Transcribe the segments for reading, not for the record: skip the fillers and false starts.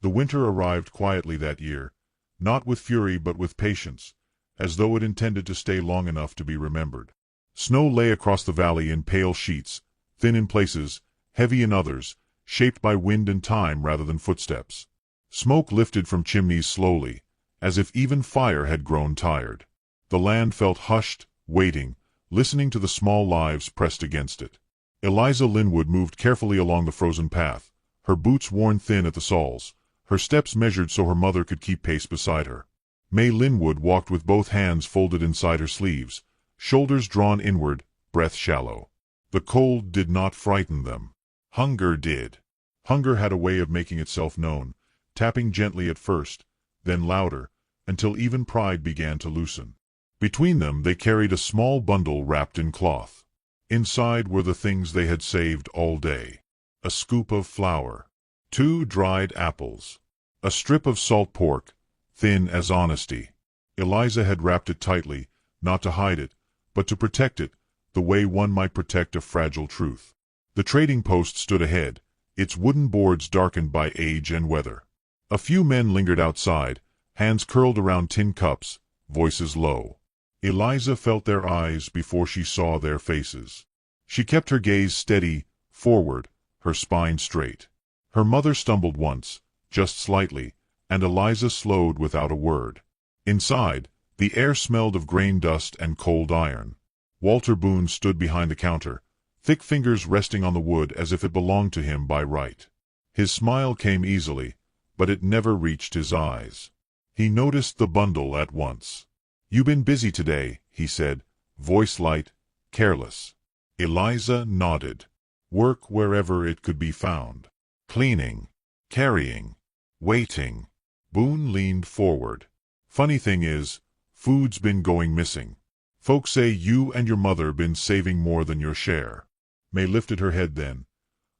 The winter arrived quietly that year, not with fury but with patience, as though it intended to stay long enough to be remembered. Snow lay across the valley in pale sheets, thin in places, heavy in others, shaped by wind and time rather than footsteps. Smoke lifted from chimneys slowly, as if even fire had grown tired. The land felt hushed, waiting, listening to the small lives pressed against it. Eliza Linwood moved carefully along the frozen path, her boots worn thin at the soles, her steps measured so her mother could keep pace beside her. May Linwood walked with both hands folded inside her sleeves, shoulders drawn inward, breath shallow. The cold did not frighten them. Hunger did. Hunger had a way of making itself known, tapping gently at first, then louder, until even pride began to loosen. Between them they carried a small bundle wrapped in cloth. Inside were the things they had saved all day. A scoop of flour, 2 dried apples, a strip of salt pork, thin as honesty. Eliza had wrapped it tightly, not to hide it, but to protect it, the way one might protect a fragile truth. The trading post stood ahead, its wooden boards darkened by age and weather. A few men lingered outside, hands curled around tin cups, voices low. Eliza felt their eyes before she saw their faces. She kept her gaze steady, forward, her spine straight. Her mother stumbled once, just slightly, and Eliza slowed without a word. Inside, the air smelled of grain dust and cold iron. Walter Boone stood behind the counter, thick fingers resting on the wood as if it belonged to him by right. His smile came easily, but it never reached his eyes. He noticed the bundle at once. "You been busy today," he said, voice light, careless. Eliza nodded. Work wherever it could be found. Cleaning, carrying, waiting. Boone leaned forward. "Funny thing is, food's been going missing. Folks say you and your mother been saving more than your share." May lifted her head then,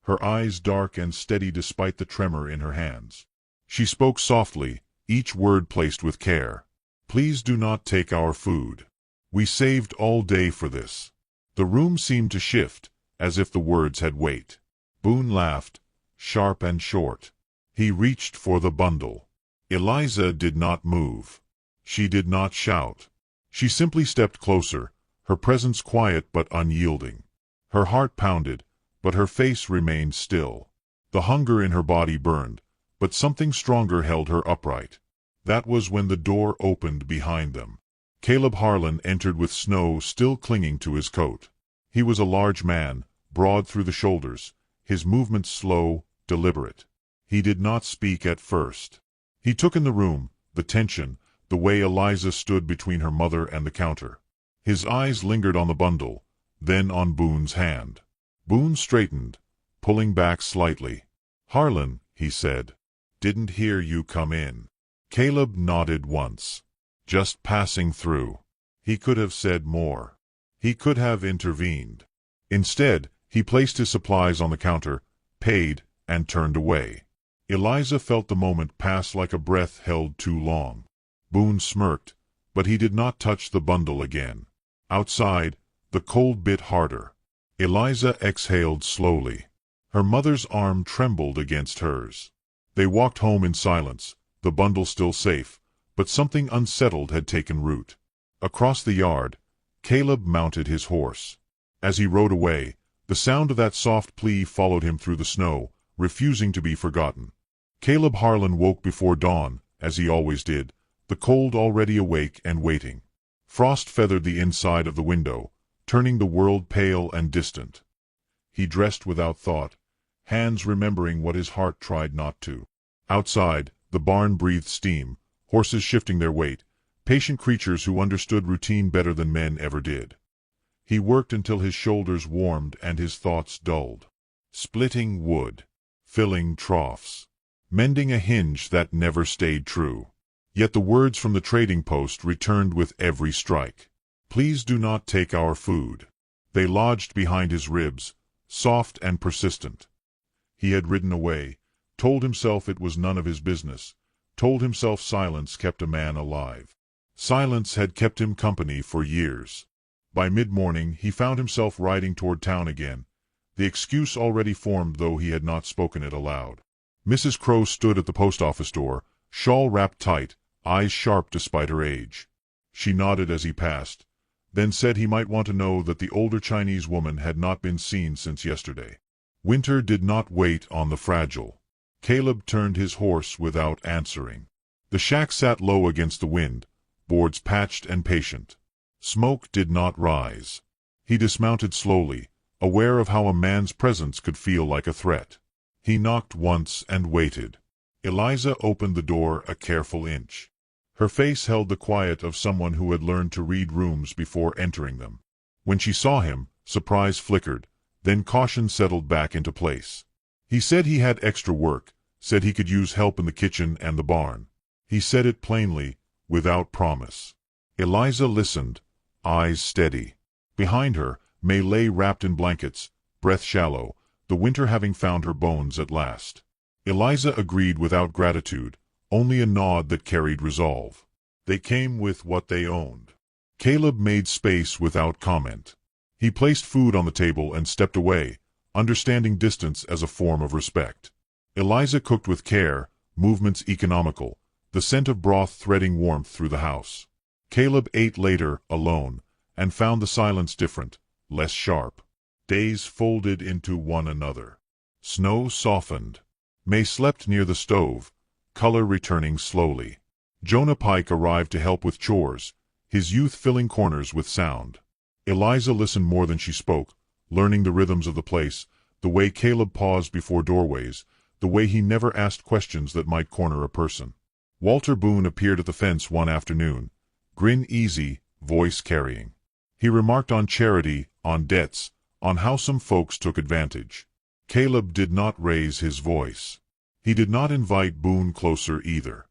her eyes dark and steady despite the tremor in her hands. She spoke softly, each word placed with care. "Please do not take our food. We saved all day for this." The room seemed to shift, as if the words had weight. Boone laughed, sharp and short. He reached for the bundle. Eliza did not move. She did not shout. She simply stepped closer, her presence quiet but unyielding. Her heart pounded, but her face remained still. The hunger in her body burned, but something stronger held her upright. That was when the door opened behind them. Caleb Harlan entered with snow still clinging to his coat. He was a large man, broad through the shoulders, his movements slow, deliberate. He did not speak at first. He took in the room, the tension, the way Eliza stood between her mother and the counter. His eyes lingered on the bundle, then on Boone's hand. Boone straightened, pulling back slightly. "Harlan," he said, "didn't hear you come in." Caleb nodded once. "Just passing through." He could have said more. He could have intervened. Instead, he placed his supplies on the counter, paid, and turned away. Eliza felt the moment pass like a breath held too long. Boone smirked, but he did not touch the bundle again. Outside, the cold bit harder. Eliza exhaled slowly. Her mother's arm trembled against hers. They walked home in silence, the bundle still safe, but something unsettled had taken root. Across the yard, Caleb mounted his horse. As he rode away, the sound of that soft plea followed him through the snow, refusing to be forgotten. Caleb Harlan woke before dawn, as he always did, the cold already awake and waiting. Frost feathered the inside of the window, turning the world pale and distant. He dressed without thought, hands remembering what his heart tried not to. Outside, the barn breathed steam, horses shifting their weight, patient creatures who understood routine better than men ever did. He worked until his shoulders warmed and his thoughts dulled. Splitting wood, filling troughs, mending a hinge that never stayed true. Yet the words from the trading post returned with every strike. "Please do not take our food." They lodged behind his ribs, soft and persistent. He had ridden away, told himself it was none of his business, told himself silence kept a man alive. Silence had kept him company for years. By mid-morning he found himself riding toward town again, the excuse already formed though he had not spoken it aloud. Mrs. Crow stood at the post office door, shawl wrapped tight, eyes sharp despite her age. She nodded as he passed, then said he might want to know that the older Chinese woman had not been seen since yesterday. Winter did not wait on the fragile. Caleb turned his horse without answering. The shack sat low against the wind, boards patched and patient. Smoke did not rise. He dismounted slowly, aware of how a man's presence could feel like a threat. He knocked once and waited. Eliza opened the door a careful inch. Her face held the quiet of someone who had learned to read rooms before entering them. When she saw him, surprise flickered, then caution settled back into place. He said he had extra work, said he could use help in the kitchen and the barn. He said it plainly, without promise. Eliza listened, eyes steady. Behind her, May lay wrapped in blankets, breath shallow, the winter having found her bones at last. Eliza agreed without gratitude, only a nod that carried resolve. They came with what they owned. Caleb made space without comment. He placed food on the table and stepped away, understanding distance as a form of respect. Eliza cooked with care, movements economical, the scent of broth threading warmth through the house. Caleb ate later, alone, and found the silence different, less sharp. Days folded into one another. Snow softened. May slept near the stove, color returning slowly. Jonah Pike arrived to help with chores, his youth filling corners with sound. Eliza listened more than she spoke, learning the rhythms of the place, the way Caleb paused before doorways, the way he never asked questions that might corner a person. Walter Boone appeared at the fence one afternoon, grin easy, voice carrying. He remarked on charity, on debts, on how some folks took advantage. Caleb did not raise his voice. He did not invite Boone closer either.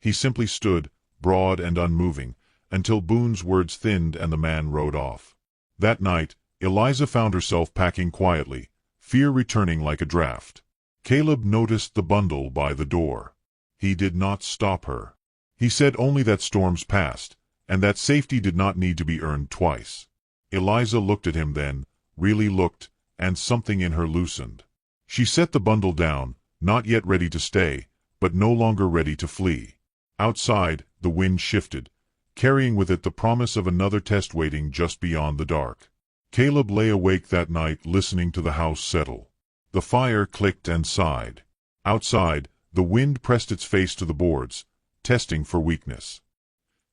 He simply stood, broad and unmoving, until Boone's words thinned and the man rode off. That night, Eliza found herself packing quietly, fear returning like a draft. Caleb noticed the bundle by the door. He did not stop her. He said only that storms passed, and that safety did not need to be earned twice. Eliza looked at him then, really looked, and something in her loosened. She set the bundle down, not yet ready to stay, but no longer ready to flee. Outside, the wind shifted, carrying with it the promise of another test waiting just beyond the dark. Caleb lay awake that night listening to the house settle. The fire clicked and sighed. Outside, the wind pressed its face to the boards, testing for weakness.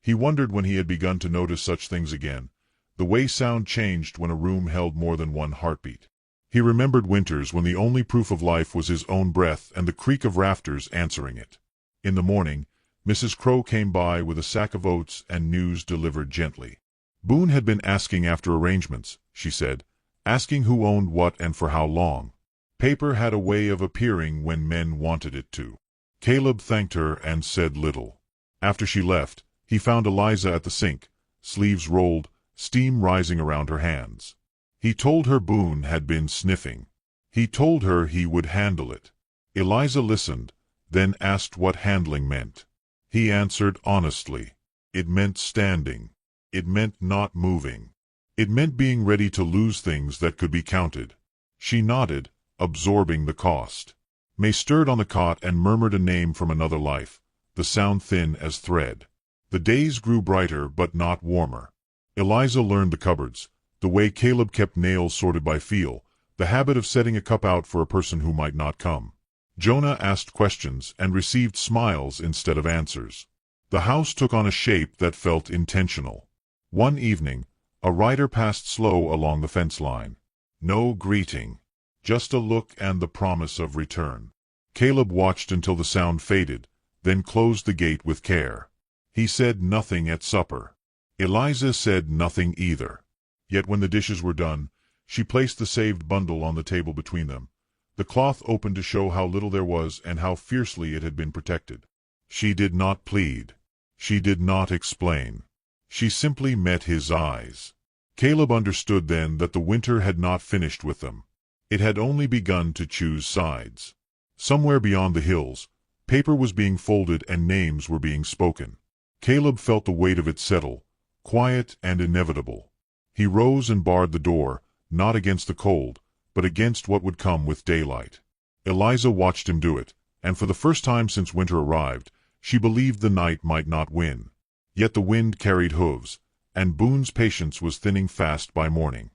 He wondered when he had begun to notice such things again, the way sound changed when a room held more than one heartbeat. He remembered winters when the only proof of life was his own breath and the creak of rafters answering it. In the morning, Mrs. Crow came by with a sack of oats and news delivered gently. Boone had been asking after arrangements, she said, asking who owned what and for how long. Paper had a way of appearing when men wanted it to. Caleb thanked her and said little. After she left, he found Eliza at the sink, sleeves rolled, steam rising around her hands. He told her Boone had been sniffing. He told her he would handle it. Eliza listened, then asked what handling meant. He answered honestly. It meant standing. It meant not moving. It meant being ready to lose things that could be counted. She nodded, absorbing the cost. May stirred on the cot and murmured a name from another life, the sound thin as thread. The days grew brighter but not warmer. Eliza learned the cupboards, the way Caleb kept nails sorted by feel, the habit of setting a cup out for a person who might not come. Jonah asked questions and received smiles instead of answers. The house took on a shape that felt intentional. One evening, a rider passed slow along the fence line. No greeting, just a look and the promise of return. Caleb watched until the sound faded, then closed the gate with care. He said nothing at supper. Eliza said nothing either. Yet when the dishes were done, she placed the saved bundle on the table between them. The cloth opened to show how little there was and how fiercely it had been protected. She did not plead. She did not explain. She simply met his eyes. Caleb understood then that the winter had not finished with them. It had only begun to choose sides. Somewhere beyond the hills, paper was being folded and names were being spoken. Caleb felt the weight of it settle, quiet and inevitable. He rose and barred the door, not against the cold, but against what would come with daylight. Eliza watched him do it, and for the first time since winter arrived, she believed the night might not win. Yet the wind carried hooves, and Boone's patience was thinning fast by morning.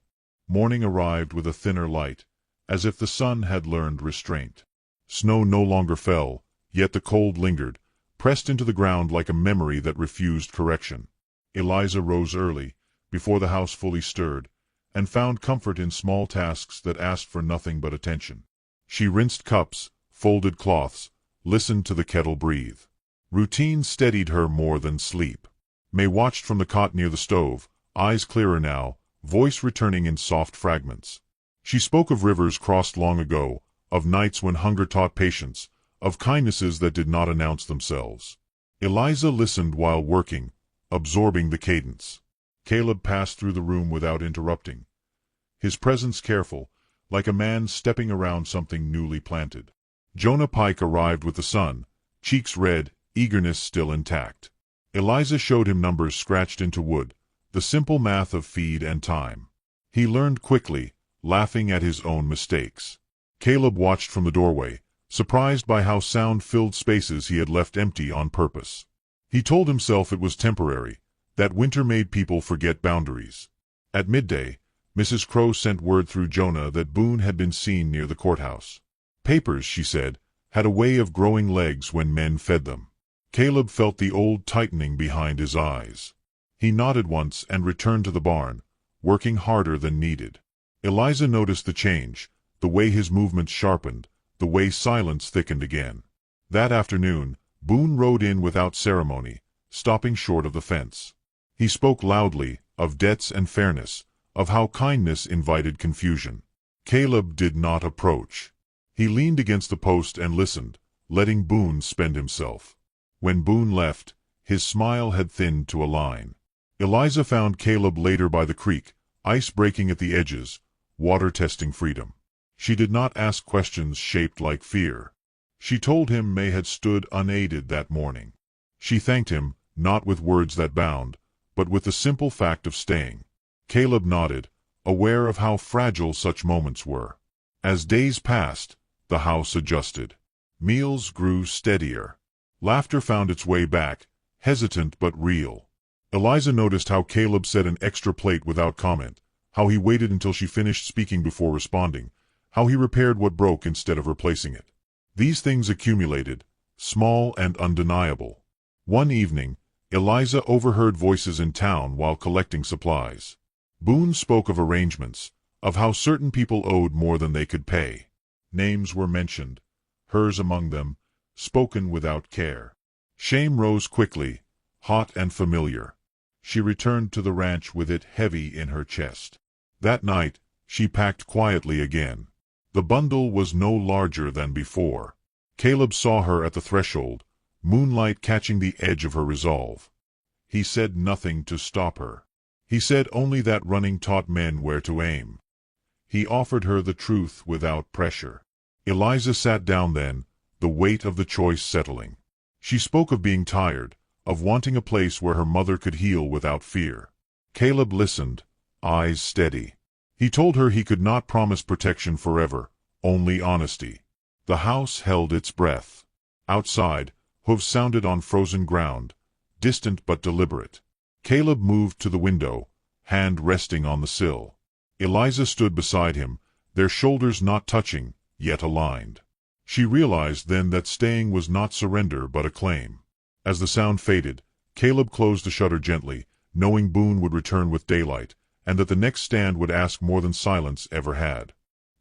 Morning arrived with a thinner light, as if the sun had learned restraint. Snow no longer fell, yet the cold lingered, pressed into the ground like a memory that refused correction. Eliza rose early, before the house fully stirred, and found comfort in small tasks that asked for nothing but attention. She rinsed cups, folded cloths, listened to the kettle breathe. Routine steadied her more than sleep. May watched from the cot near the stove, eyes clearer now, voice returning in soft fragments. She spoke of rivers crossed long ago, of nights when hunger taught patience, of kindnesses that did not announce themselves. Eliza listened while working, absorbing the cadence. Caleb passed through the room without interrupting, his presence careful, like a man stepping around something newly planted. Jonah Pike arrived with the sun, cheeks red, eagerness still intact. Eliza showed him numbers scratched into wood, the simple math of feed and time. He learned quickly, laughing at his own mistakes. Caleb watched from the doorway, surprised by how sound-filled spaces he had left empty on purpose. He told himself it was temporary, that winter made people forget boundaries. At midday, Mrs. Crow sent word through Jonah that Boone had been seen near the courthouse. Papers, she said, had a way of growing legs when men fed them. Caleb felt the old tightening behind his eyes. He nodded once and returned to the barn, working harder than needed. Eliza noticed the change, the way his movements sharpened, the way silence thickened again. That afternoon, Boone rode in without ceremony, stopping short of the fence. He spoke loudly, of debts and fairness, of how kindness invited confusion. Caleb did not approach. He leaned against the post and listened, letting Boone spend himself. When Boone left, his smile had thinned to a line. Eliza found Caleb later by the creek, ice breaking at the edges, water testing freedom. She did not ask questions shaped like fear. She told him May had stood unaided that morning. She thanked him, not with words that bound, but with the simple fact of staying. Caleb nodded, aware of how fragile such moments were. As days passed, the house adjusted. Meals grew steadier. Laughter found its way back, hesitant but real. Eliza noticed how Caleb set an extra plate without comment, how he waited until she finished speaking before responding, how he repaired what broke instead of replacing it. These things accumulated, small and undeniable. One evening, Eliza overheard voices in town while collecting supplies. Boone spoke of arrangements, of how certain people owed more than they could pay. Names were mentioned, hers among them, spoken without care. Shame rose quickly, hot and familiar. She returned to the ranch with it heavy in her chest. That night, she packed quietly again. The bundle was no larger than before. Caleb saw her at the threshold, moonlight catching the edge of her resolve. He said nothing to stop her. He said only that running taught men where to aim. He offered her the truth without pressure. Eliza sat down then, the weight of the choice settling. She spoke of being tired, of wanting a place where her mother could heal without fear. Caleb listened, eyes steady. He told her he could not promise protection forever, only honesty. The house held its breath. Outside, hooves sounded on frozen ground, distant but deliberate. Caleb moved to the window, hand resting on the sill. Eliza stood beside him, their shoulders not touching, yet aligned. She realized then that staying was not surrender but a claim. As the sound faded, Caleb closed the shutter gently, knowing Boone would return with daylight, and that the next stand would ask more than silence ever had.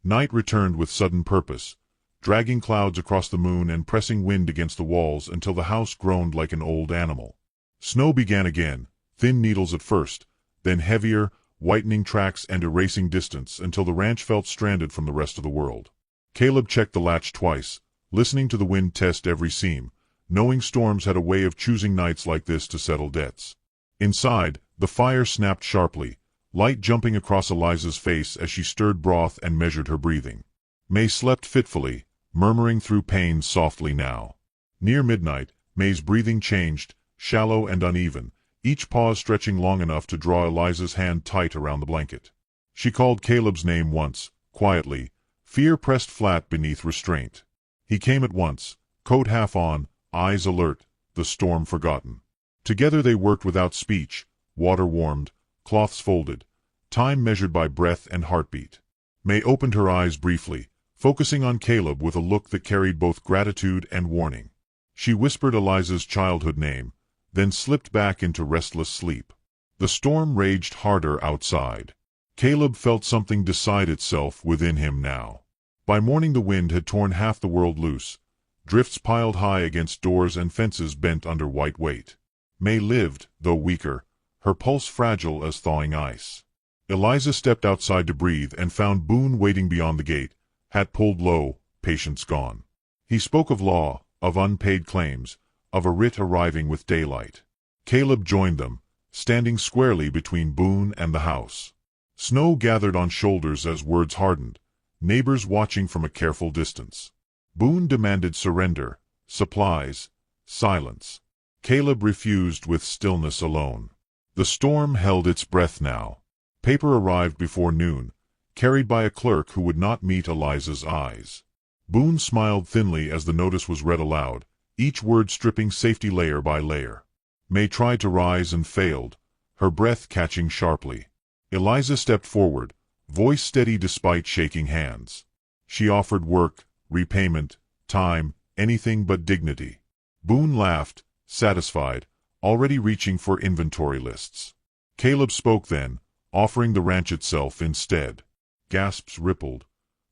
Night returned with sudden purpose, dragging clouds across the moon and pressing wind against the walls until the house groaned like an old animal. Snow began again, thin needles at first, then heavier, whitening tracks and erasing distance until the ranch felt stranded from the rest of the world. Caleb checked the latch twice, listening to the wind test every seam, knowing storms had a way of choosing nights like this to settle debts. Inside, the fire snapped sharply, light jumping across Eliza's face as she stirred broth and measured her breathing. May slept fitfully, murmuring through pain softly now. Near midnight, May's breathing changed, shallow and uneven, each pause stretching long enough to draw Eliza's hand tight around the blanket. She called Caleb's name once, quietly, fear pressed flat beneath restraint. He came at once, coat half on, eyes alert, the storm forgotten. Together they worked without speech, water warmed, cloths folded, time measured by breath and heartbeat. May opened her eyes briefly, focusing on Caleb with a look that carried both gratitude and warning. She whispered Eliza's childhood name, then slipped back into restless sleep. The storm raged harder outside. Caleb felt something decide itself within him now. By morning the wind had torn half the world loose, drifts piled high against doors and fences bent under white weight. May lived, though weaker, her pulse fragile as thawing ice. Eliza stepped outside to breathe and found Boone waiting beyond the gate, hat pulled low, patience gone. He spoke of law, of unpaid claims, of a writ arriving with daylight. Caleb joined them, standing squarely between Boone and the house. Snow gathered on shoulders as words hardened, neighbors watching from a careful distance. Boone demanded surrender, supplies, silence. Caleb refused with stillness alone. The storm held its breath now. Paper arrived before noon, carried by a clerk who would not meet Eliza's eyes. Boone smiled thinly as the notice was read aloud, each word stripping safety layer by layer. May tried to rise and failed, her breath catching sharply. Eliza stepped forward, voice steady despite shaking hands. She offered work, repayment, time, anything but dignity. Boone laughed, satisfied, already reaching for inventory lists. Caleb spoke then, offering the ranch itself instead. Gasps rippled,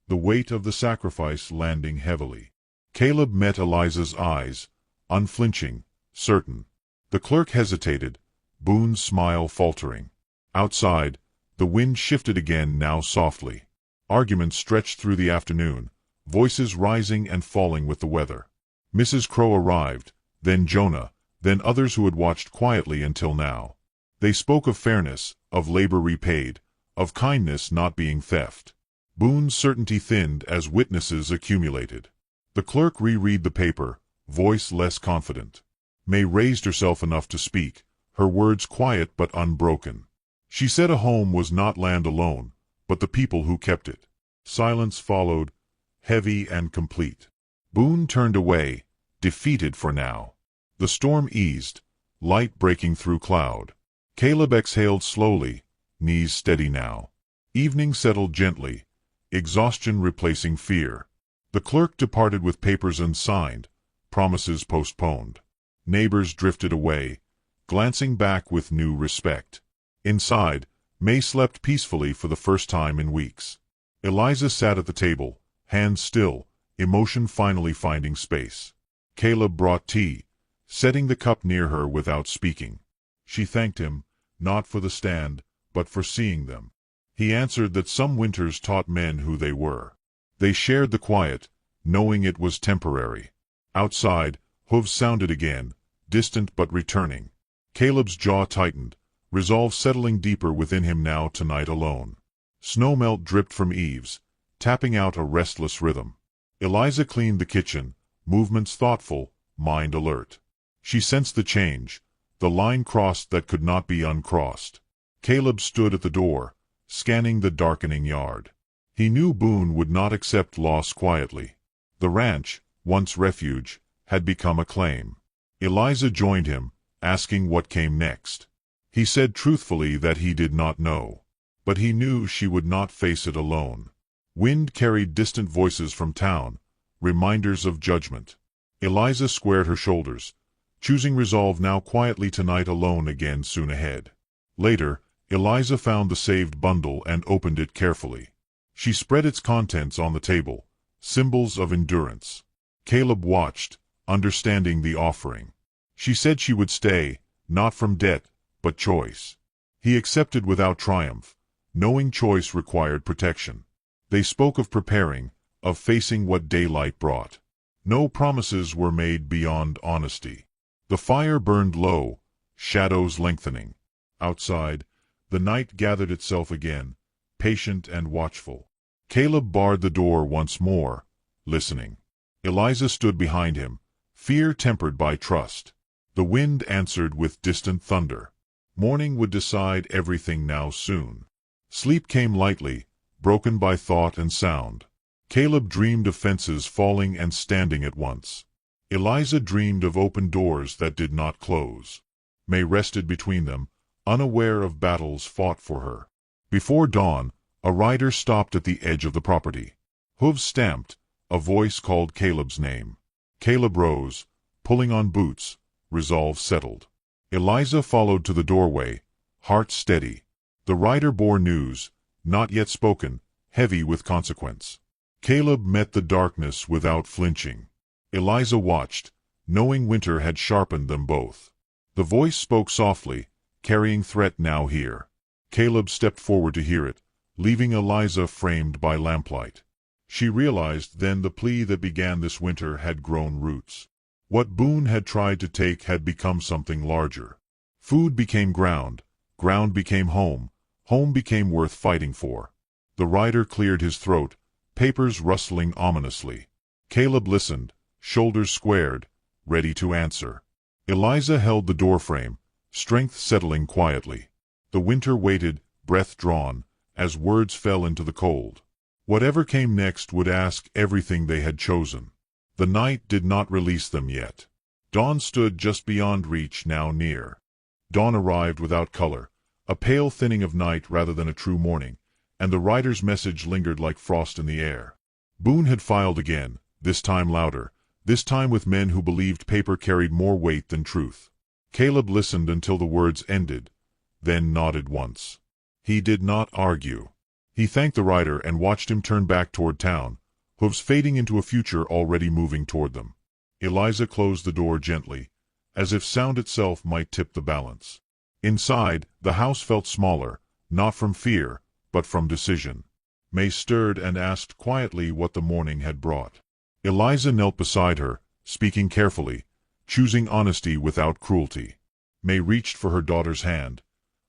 the weight of the sacrifice landing heavily. Caleb met Eliza's eyes, unflinching, certain. The clerk hesitated, Boone's smile faltering. Outside, the wind shifted again, now softly. Arguments stretched through the afternoon, voices rising and falling with the weather. Mrs. Crow arrived, then Jonah, then others who had watched quietly until now. They spoke of fairness, of labor repaid, of kindness not being theft. Boone's certainty thinned as witnesses accumulated. The clerk reread the paper, voice less confident. May raised herself enough to speak, her words quiet but unbroken. She said a home was not land alone, but the people who kept it. Silence followed, heavy and complete. Boone turned away, defeated for now. The storm eased, light breaking through cloud. Caleb exhaled slowly, knees steady now. Evening settled gently, exhaustion replacing fear. The clerk departed with papers unsigned, promises postponed. Neighbors drifted away, glancing back with new respect. Inside, May slept peacefully for the first time in weeks. Eliza sat at the table, hands still, emotion finally finding space. Caleb brought tea, setting the cup near her without speaking. She thanked him, not for the stand, but for seeing them. He answered that some winters taught men who they were. They shared the quiet, knowing it was temporary. Outside, hooves sounded again, distant but returning. Caleb's jaw tightened, resolve settling deeper within him now tonight alone. Snowmelt dripped from eaves, tapping out a restless rhythm. Eliza cleaned the kitchen, movements thoughtful, mind alert. She sensed the change, the line crossed that could not be uncrossed. Caleb stood at the door, scanning the darkening yard. He knew Boone would not accept loss quietly. The ranch, once refuge, had become a claim. Eliza joined him, asking what came next. He said truthfully that he did not know. But he knew she would not face it alone. Wind carried distant voices from town, reminders of judgment. Eliza squared her shoulders, choosing resolve now quietly tonight alone again soon ahead. Later, Eliza found the saved bundle and opened it carefully. She spread its contents on the table, symbols of endurance. Caleb watched, understanding the offering. She said she would stay, not from debt, but choice. He accepted without triumph, knowing choice required protection. They spoke of preparing, of facing what daylight brought. No promises were made beyond honesty. The fire burned low, shadows lengthening. Outside, the night gathered itself again, patient and watchful. Caleb barred the door once more, listening. Eliza stood behind him, fear tempered by trust. The wind answered with distant thunder. Morning would decide everything now soon. Sleep came lightly, broken by thought and sound. Caleb dreamed of fences falling and standing at once. Eliza dreamed of open doors that did not close. May rested between them, unaware of battles fought for her. Before dawn, a rider stopped at the edge of the property. Hooves stamped, a voice called Caleb's name. Caleb rose, pulling on boots, resolve settled. Eliza followed to the doorway, heart steady. The rider bore news, not yet spoken, heavy with consequence. Caleb met the darkness without flinching. Eliza watched, knowing winter had sharpened them both. The voice spoke softly, carrying threat now here. Caleb stepped forward to hear it, leaving Eliza framed by lamplight. She realized then the plea that began this winter had grown roots. What Boone had tried to take had become something larger. Food became ground became home, home became worth fighting for. The rider cleared his throat, papers rustling ominously. Caleb listened, shoulders squared, ready to answer. Eliza held the doorframe, strength settling quietly. The winter waited, breath drawn, as words fell into the cold. Whatever came next would ask everything they had chosen. The night did not release them yet. Dawn stood just beyond reach, now near. Dawn arrived without color, a pale thinning of night rather than a true morning, and the rider's message lingered like frost in the air. Boone had filed again, this time louder, this time with men who believed paper carried more weight than truth. Caleb listened until the words ended, then nodded once. He did not argue. He thanked the rider and watched him turn back toward town, hooves fading into a future already moving toward them. Eliza closed the door gently, as if sound itself might tip the balance. Inside, the house felt smaller, not from fear, but from decision. May stirred and asked quietly what the morning had brought. Eliza knelt beside her, speaking carefully, choosing honesty without cruelty. May reached for her daughter's hand,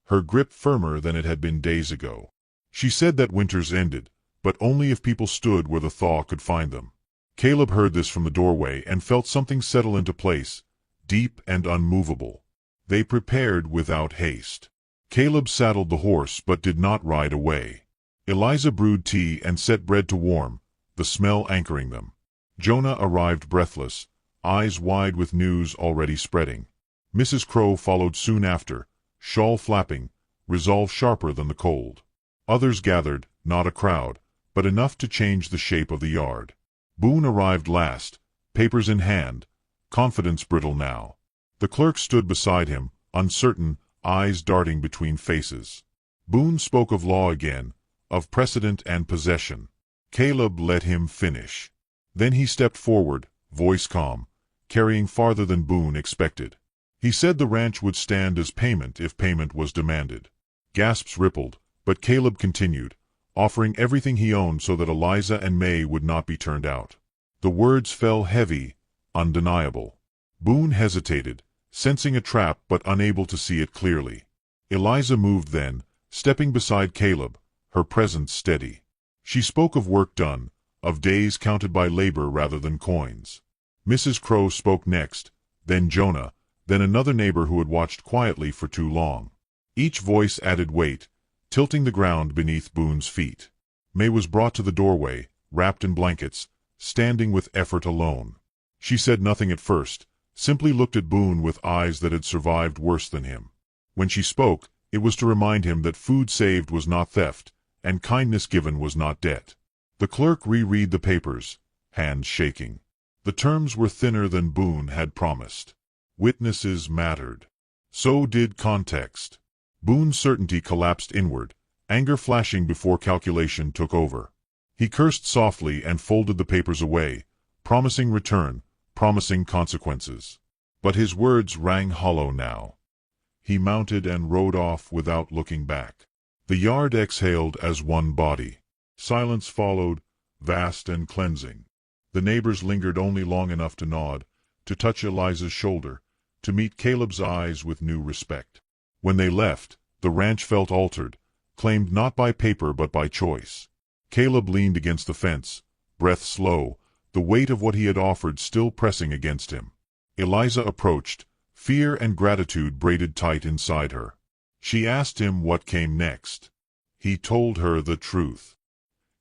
her grip firmer than it had been days ago. She said that winters ended, but only if people stood where the thaw could find them. Caleb heard this from the doorway and felt something settle into place, deep and unmovable. They prepared without haste. Caleb saddled the horse but did not ride away. Eliza brewed tea and set bread to warm, the smell anchoring them. Jonah arrived breathless, eyes wide with news already spreading. Mrs. Crow followed soon after, shawl flapping, resolve sharper than the cold. Others gathered, not a crowd, but enough to change the shape of the yard. Boone arrived last, papers in hand, confidence brittle now. The clerk stood beside him, uncertain, eyes darting between faces. Boone spoke of law again, of precedent and possession. Caleb let him finish. Then he stepped forward, voice calm, carrying farther than Boone expected. He said the ranch would stand as payment if payment was demanded. Gasps rippled, but Caleb continued, offering everything he owned so that Eliza and May would not be turned out. The words fell heavy, undeniable. Boone hesitated, sensing a trap but unable to see it clearly. Eliza moved then, stepping beside Caleb, her presence steady. She spoke of work done, of days counted by labor rather than coins. Mrs. Crow spoke next, then Jonah, then another neighbor who had watched quietly for too long. Each voice added weight, tilting the ground beneath Boone's feet. May was brought to the doorway, wrapped in blankets, standing with effort alone. She said nothing at first, simply looked at Boone with eyes that had survived worse than him. When she spoke, it was to remind him that food saved was not theft, and kindness given was not debt. The clerk reread the papers, hands shaking. The terms were thinner than Boone had promised. Witnesses mattered. So did context. Boone's certainty collapsed inward, anger flashing before calculation took over. He cursed softly and folded the papers away, promising return, promising consequences. But his words rang hollow now. He mounted and rode off without looking back. The yard exhaled as one body. Silence followed, vast and cleansing. The neighbors lingered only long enough to nod, to touch Eliza's shoulder, to meet Caleb's eyes with new respect. When they left, the ranch felt altered, claimed not by paper but by choice. Caleb leaned against the fence, breath slow, the weight of what he had offered still pressing against him. Eliza approached, fear and gratitude braided tight inside her. She asked him what came next. He told her the truth.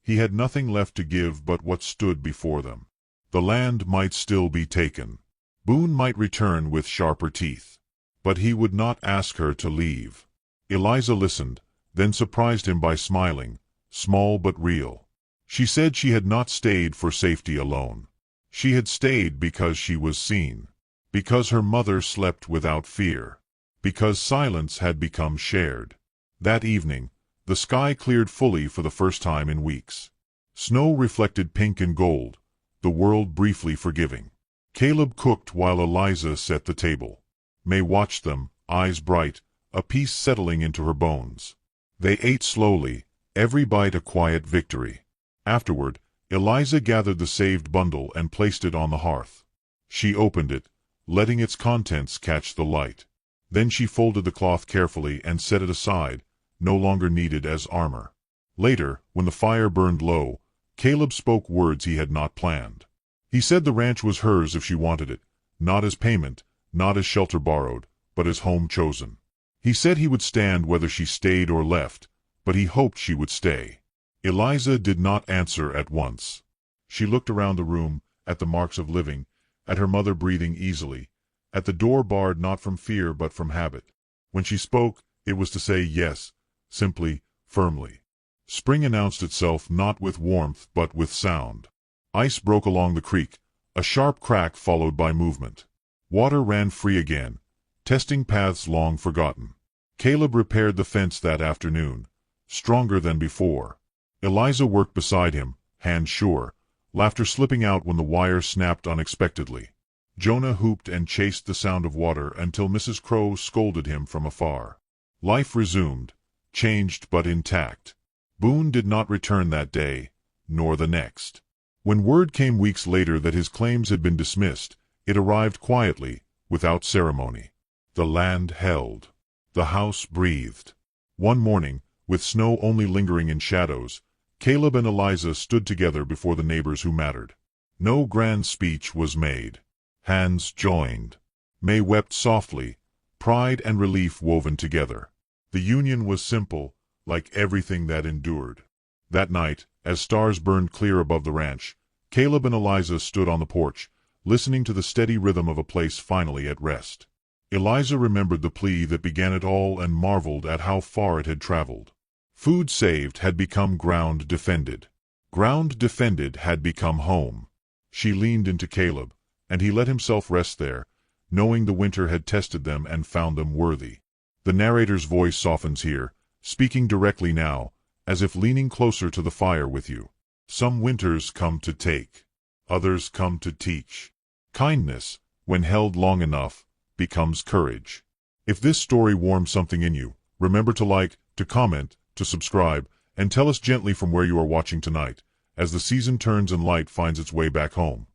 He had nothing left to give but what stood before them. The land might still be taken. Boone might return with sharper teeth. But he would not ask her to leave. Eliza listened, then surprised him by smiling, small but real. She said she had not stayed for safety alone. She had stayed because she was seen. Because her mother slept without fear. Because silence had become shared. That evening, the sky cleared fully for the first time in weeks. Snow reflected pink and gold, the world briefly forgiving. Caleb cooked while Eliza set the table. May watched them, eyes bright, a peace settling into her bones. They ate slowly, every bite a quiet victory. Afterward, Eliza gathered the saved bundle and placed it on the hearth. She opened it, letting its contents catch the light. Then she folded the cloth carefully and set it aside, no longer needed as armor. Later, when the fire burned low, Caleb spoke words he had not planned. He said the ranch was hers if she wanted it, not as payment, not as shelter borrowed, but as home chosen. He said he would stand whether she stayed or left, but he hoped she would stay. Eliza did not answer at once. She looked around the room, at the marks of living, at her mother breathing easily, at the door barred not from fear but from habit. When she spoke, it was to say yes, simply, firmly. Spring announced itself not with warmth but with sound. Ice broke along the creek, a sharp crack followed by movement. Water ran free again, testing paths long forgotten. Caleb repaired the fence that afternoon, stronger than before. Eliza worked beside him, hand sure, laughter slipping out when the wire snapped unexpectedly. Jonah hooped and chased the sound of water until Mrs. Crow scolded him from afar. Life resumed, changed but intact. Boone did not return that day, nor the next. When word came weeks later that his claims had been dismissed, it arrived quietly, without ceremony. The land held. The house breathed. One morning, with snow only lingering in shadows, Caleb and Eliza stood together before the neighbors who mattered. No grand speech was made. Hands joined. May wept softly, pride and relief woven together. The union was simple, like everything that endured. That night, as stars burned clear above the ranch, Caleb and Eliza stood on the porch, listening to the steady rhythm of a place finally at rest. Eliza remembered the plea that began it all and marveled at how far it had traveled. Food saved had become ground defended. Ground defended had become home. She leaned into Caleb, and he let himself rest there, knowing the winter had tested them and found them worthy. The narrator's voice softens here, speaking directly now, as if leaning closer to the fire with you. Some winters come to take. Others come to teach. Kindness, when held long enough, becomes courage. If this story warmed something in you, remember to like, to comment, to subscribe, and tell us gently from where you are watching tonight, as the season turns and light finds its way back home.